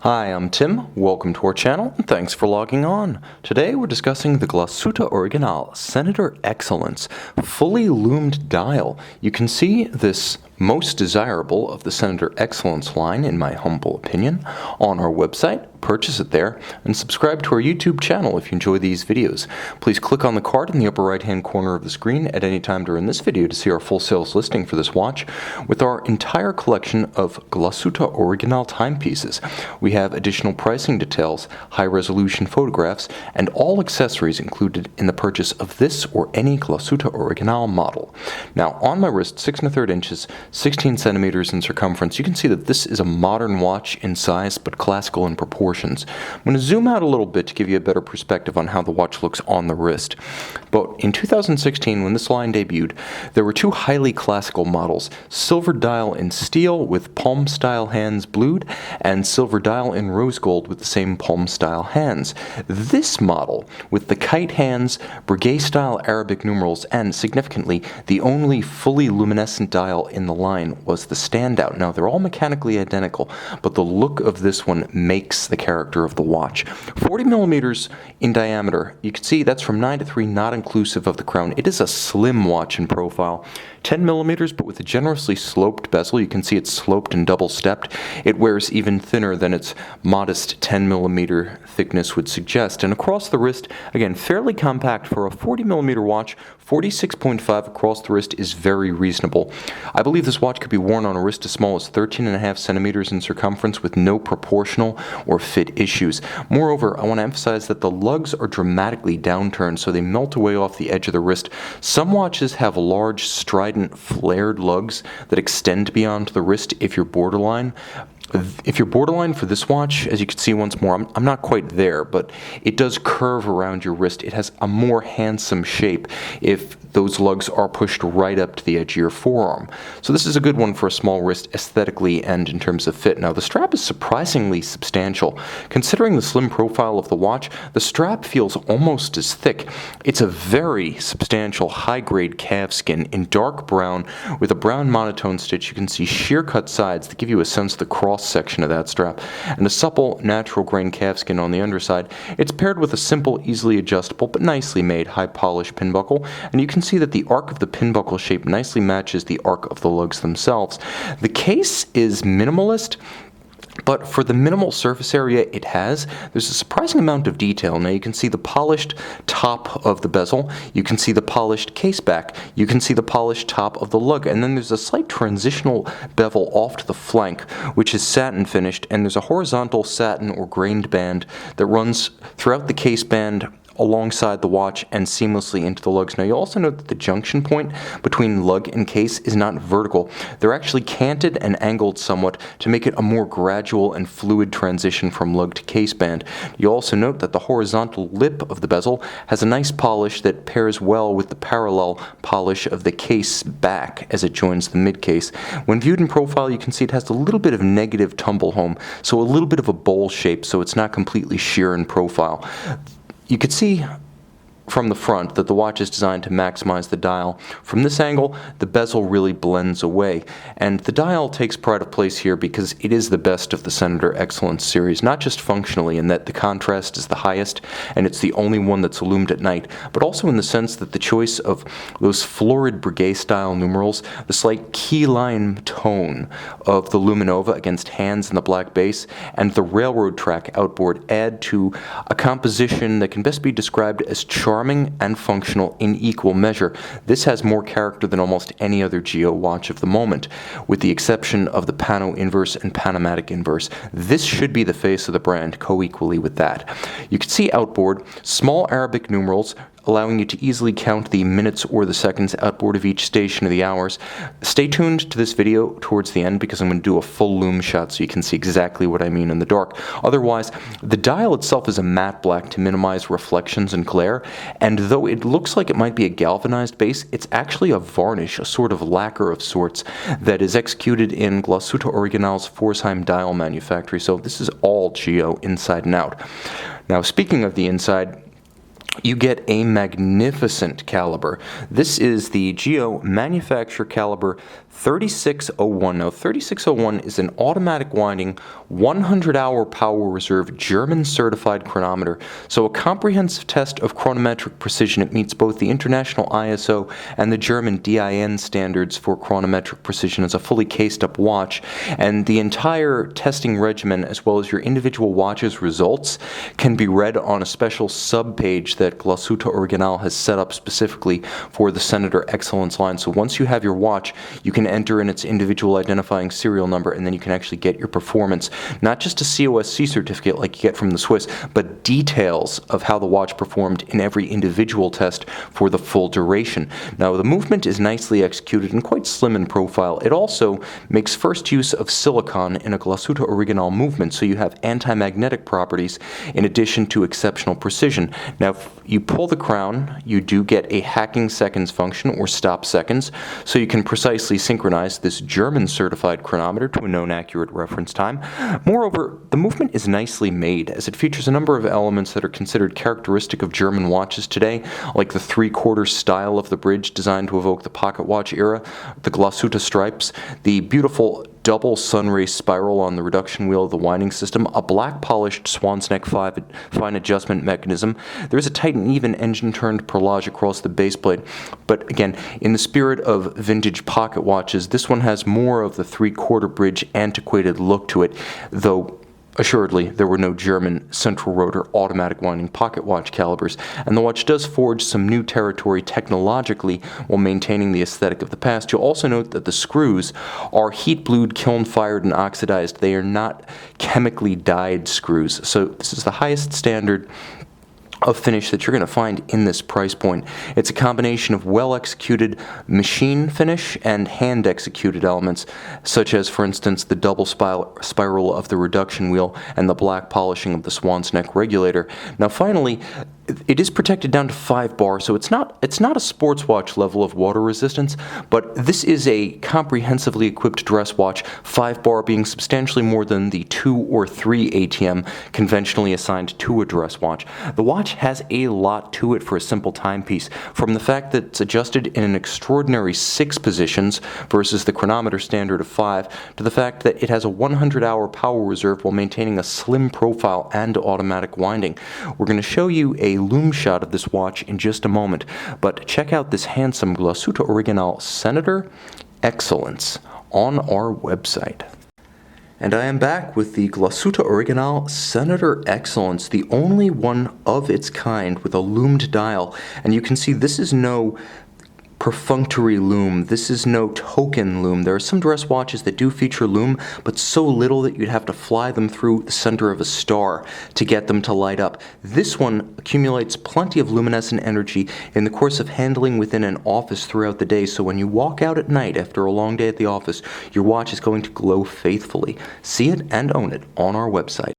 Hi, I'm Tim. Welcome to our channel, and thanks for logging on. Today we're discussing the Glashutte Original Senator Excellence fully loomed dial. You can see this most desirable of the Senator Excellence line, in my humble opinion, on our website. Purchase it there, and subscribe to our YouTube channel if you enjoy these videos. Please click on the card in the upper right hand corner of the screen at any time during this video to see our full sales listing for this watch with our entire collection of Glashutte Original timepieces. We have additional pricing details, high-resolution photographs, and all accessories included in the purchase of this or any Glashutte Original model. Now, on my wrist, 6 1/3 inches, 16 centimeters in circumference, you can see that this is a modern watch in size but classical in proportions. I'm going to zoom out a little bit to give you a better perspective on how the watch looks on the wrist. But in 2016, when this line debuted, there were two highly classical models: silver dial in steel with palm-style hands blued, and silver dial in rose gold with the same palm-style hands. This model, with the kite hands, brigade-style Arabic numerals, and significantly, the only fully luminescent dial in the line, was the standout. Now, they're all mechanically identical, but the look of this one makes the character of the watch. 40 millimeters in diameter. You can see that's from 9 to 3, not inclusive of the crown. It is a slim watch in profile. 10 millimeters, but with a generously sloped bezel. You can see it's sloped and double-stepped. It wears even thinner than its modest 10 millimeter thickness would suggest. And across the wrist, again, fairly compact for a 40 millimeter watch. 46.5 across the wrist is very reasonable. I believe this watch could be worn on a wrist as small as 13.5 centimeters in circumference with no proportional or fit issues. Moreover, I want to emphasize that the lugs are dramatically downturned, so they melt away off the edge of the wrist. Some watches have large, strident, flared lugs that extend beyond the wrist if you're borderline. If you're borderline for this watch, as you can see once more, I'm not quite there, but it does curve around your wrist. It has a more handsome shape if those lugs are pushed right up to the edge of your forearm. So this is a good one for a small wrist aesthetically and in terms of fit. Now, the strap is surprisingly substantial. Considering the slim profile of the watch, the strap feels almost as thick. It's a very substantial high-grade calfskin in dark brown with a brown monotone stitch. You can see shear-cut sides that give you a sense of the cross-section of that strap, and a supple, natural-grain calfskin on the underside. It's paired with a simple, easily adjustable, but nicely made high-polished pin buckle, and you can see that the arc of the pin buckle shape nicely matches the arc of the lugs themselves. The case is minimalist, but for the minimal surface area it has, there's a surprising amount of detail. Now, you can see the polished top of the bezel, you can see the polished case back, you can see the polished top of the lug, and then there's a slight transitional bevel off to the flank, which is satin finished, and there's a horizontal satin or grained band that runs throughout the case band alongside the watch and seamlessly into the lugs. Now, you'll also note that the junction point between lug and case is not vertical. They're actually canted and angled somewhat to make it a more gradual and fluid transition from lug to case band. You'll also note that the horizontal lip of the bezel has a nice polish that pairs well with the parallel polish of the case back as it joins the mid-case. When viewed in profile, you can see it has a little bit of negative tumble home, so a little bit of a bowl shape, so it's not completely sheer in profile. You could see from the front that the watch is designed to maximize the dial. From this angle, the bezel really blends away, and the dial takes pride of place here because it is the best of the Senator Excellence series, not just functionally in that the contrast is the highest and it's the only one that's loomed at night, but also in the sense that the choice of those florid brigade-style numerals, the slight keyline tone of the luminova against hands in the black base, and the railroad track outboard add to a composition that can best be described as charming and functional in equal measure. This has more character than almost any other Geo watch of the moment, with the exception of the Pano Inverse and Panamatic Inverse. This should be the face of the brand, co-equally with that. You can see outboard small Arabic numerals, allowing you to easily count the minutes or the seconds outboard of each station of the hours. Stay tuned to this video towards the end because I'm going to do a full loom shot so you can see exactly what I mean in the dark. Otherwise, the dial itself is a matte black to minimize reflections and glare, and though it looks like it might be a galvanized base, it's actually a varnish, a sort of lacquer of sorts, that is executed in Glashutte Original's Pforzheim dial manufactory, so this is all Geo inside and out. Now, speaking of the inside, you get a magnificent caliber. This is the Geo Manufacture Caliber 3601. Now, 3601 is an automatic winding 100-hour power reserve German certified chronometer. So a comprehensive test of chronometric precision. It meets both the international ISO and the German DIN standards for chronometric precision as a fully cased up watch. And the entire testing regimen, as well as your individual watch's results, can be read on a special sub-page that Glashutte Original has set up specifically for the Senator Excellence line. So once you have your watch, you can enter in its individual identifying serial number, and then you can actually get your performance, not just a COSC certificate like you get from the Swiss, but details of how the watch performed in every individual test for the full duration. Now, the movement is nicely executed and quite slim in profile. It also makes first use of silicon in a Glashutte Original movement, so you have anti-magnetic properties in addition to exceptional precision. Now, if you pull the crown, you do get a hacking seconds function, or stop seconds, so you can precisely synchronize this German certified chronometer to a known accurate reference time. Moreover, the movement is nicely made, as it features a number of elements that are considered characteristic of German watches today, like the three-quarter style of the bridge designed to evoke the pocket watch era, the Glashutte stripes, the beautiful double sunray spiral on the reduction wheel of the winding system, a black polished swan's neck fine adjustment mechanism. There is a tight and even engine turned perlage across the base plate, but again, in the spirit of vintage pocket watches, this one has more of the three-quarter bridge antiquated look to it, though assuredly, there were no German central rotor automatic winding pocket watch calibers, and the watch does forge some new territory technologically while maintaining the aesthetic of the past. You'll also note that the screws are heat-blued, kiln-fired, and oxidized. They are not chemically dyed screws, so this is the highest standard of finish that you're going to find in this price point. It's a combination of well-executed machine finish and hand-executed elements, such as, for instance, the double spiral of the reduction wheel and the black polishing of the swan's neck regulator. Now, finally, it is protected down to 5 bar, so it's not a sports watch level of water resistance, but this is a comprehensively equipped dress watch, 5 bar being substantially more than the 2 or 3 ATM conventionally assigned to a dress watch. The watch has a lot to it for a simple timepiece, from the fact that it's adjusted in an extraordinary 6 positions versus the chronometer standard of 5, to the fact that it has a 100-hour power reserve while maintaining a slim profile and automatic winding. We're going to show you a loom shot of this watch in just a moment, but check out this handsome Glashutte Original Senator Excellence on our website. And I am back with the Glashutte Original Senator Excellence, the only one of its kind with a loomed dial. And you can see this is no perfunctory loom. This is no token loom. There are some dress watches that do feature loom, but so little that you'd have to fly them through the center of a star to get them to light up. This one accumulates plenty of luminescent energy in the course of handling within an office throughout the day, so when you walk out at night after a long day at the office, your watch is going to glow faithfully. See it and own it on our website.